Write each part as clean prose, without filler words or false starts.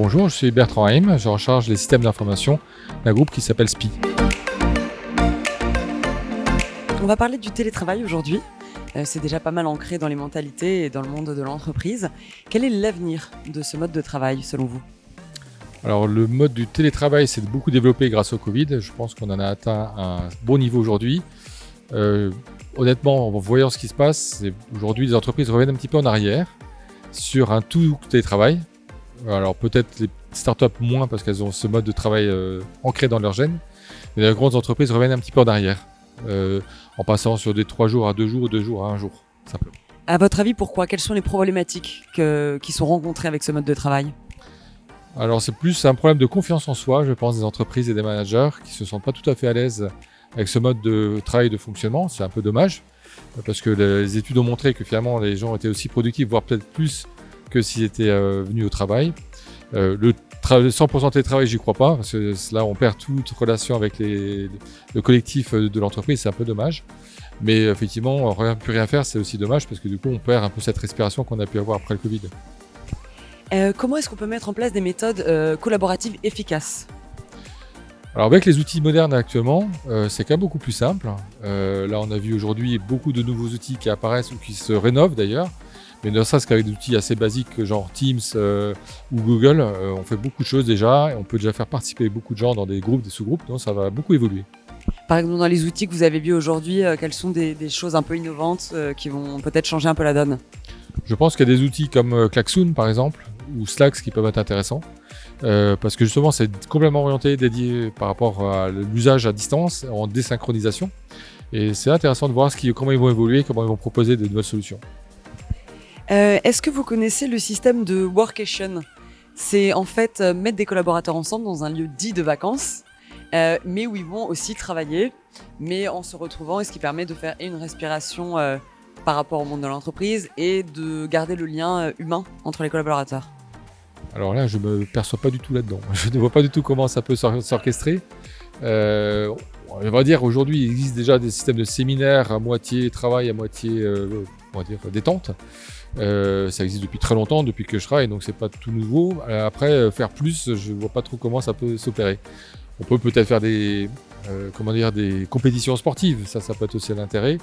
Bonjour, je suis Bertrand Heim, je recharge les systèmes d'information d'un groupe qui s'appelle SPI. On va parler du télétravail aujourd'hui. C'est déjà pas mal ancré dans les mentalités et dans le monde de l'entreprise. Quel est l'avenir de ce mode de travail selon vous ? Alors le mode du télétravail s'est beaucoup développé grâce au Covid. Je pense qu'on en a atteint un bon niveau aujourd'hui. Honnêtement, en voyant ce qui se passe, aujourd'hui les entreprises reviennent un petit peu en arrière sur un tout télétravail. Alors peut-être les startups moins parce qu'elles ont ce mode de travail ancré dans leur gène. Mais les grandes entreprises reviennent un petit peu en arrière. En passant sur des 3 jours à 2 jours ou 2 jours à 1 jour, simplement. À votre avis, pourquoi ? Quelles sont les problématiques qui sont rencontrées avec ce mode de travail ? Alors c'est plus un problème de confiance en soi, je pense, des entreprises et des managers qui se sentent pas tout à fait à l'aise avec ce mode de travail et de fonctionnement. C'est un peu dommage, parce que les études ont montré que finalement les gens étaient aussi productifs, voire peut-être plus que s'ils étaient venus au travail. Le 100% télétravail, j'y crois pas, parce que là on perd toute relation avec le collectif de l'entreprise, c'est un peu dommage. Mais effectivement, plus rien faire, c'est aussi dommage, parce que du coup on perd un peu cette respiration qu'on a pu avoir après le Covid. Comment est-ce qu'on peut mettre en place des méthodes collaboratives efficaces ? Alors avec les outils modernes actuellement, c'est quand même beaucoup plus simple. Là on a vu aujourd'hui beaucoup de nouveaux outils qui apparaissent ou qui se rénovent d'ailleurs. Mais ne serait-ce qu'avec des outils assez basiques genre Teams ou Google, on fait beaucoup de choses déjà et on peut déjà faire participer beaucoup de gens dans des groupes, des sous-groupes, donc ça va beaucoup évoluer. Par exemple, dans les outils que vous avez vus aujourd'hui, quelles sont des choses un peu innovantes qui vont peut-être changer un peu la donne ? Je pense qu'il y a des outils comme Klaxoon par exemple ou Slack qui peuvent être intéressants parce que justement c'est complètement orienté, dédié par rapport à l'usage à distance en désynchronisation et c'est intéressant de voir comment ils vont évoluer, comment ils vont proposer de nouvelles solutions. Est-ce que vous connaissez le système de Workation ? C'est en fait mettre des collaborateurs ensemble dans un lieu dit de vacances, mais où ils vont aussi travailler, mais en se retrouvant, et ce qui permet de faire une respiration par rapport au monde de l'entreprise et de garder le lien humain entre les collaborateurs. Alors là, je ne me perçois pas du tout là-dedans. Je ne vois pas du tout comment ça peut s'orchestrer. On va dire aujourd'hui, il existe déjà des systèmes de séminaires à moitié travail, à moitié on va dire détente. Ça existe depuis très longtemps, depuis que je travaille, donc c'est pas tout nouveau. Après, faire plus, je vois pas trop comment ça peut s'opérer. On peut peut-être faire des compétitions sportives, ça peut être aussi l'intérêt.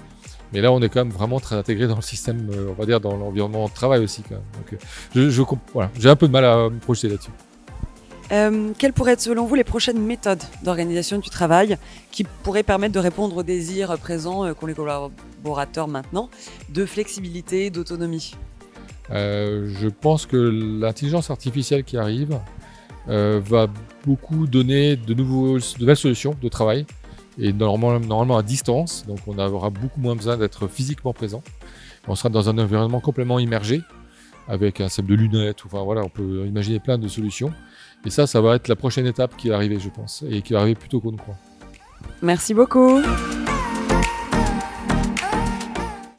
Mais là, on est quand même vraiment très intégré dans le système, on va dire dans l'environnement de travail aussi. Quand même. Donc, voilà, j'ai un peu de mal à me projeter là-dessus. Quelles pourraient être selon vous les prochaines méthodes d'organisation du travail qui pourraient permettre de répondre aux désirs présents qu'ont les collaborateurs maintenant, de flexibilité, d'autonomie ? Je pense que l'intelligence artificielle qui arrive va beaucoup donner de nouvelles solutions de travail et normalement à distance, donc on aura beaucoup moins besoin d'être physiquement présent. On sera dans un environnement complètement immergé avec un système de lunettes, enfin voilà, on peut imaginer plein de solutions. Et ça va être la prochaine étape qui va arriver, je pense, et qui va arriver plus tôt qu'on ne croit. Merci beaucoup.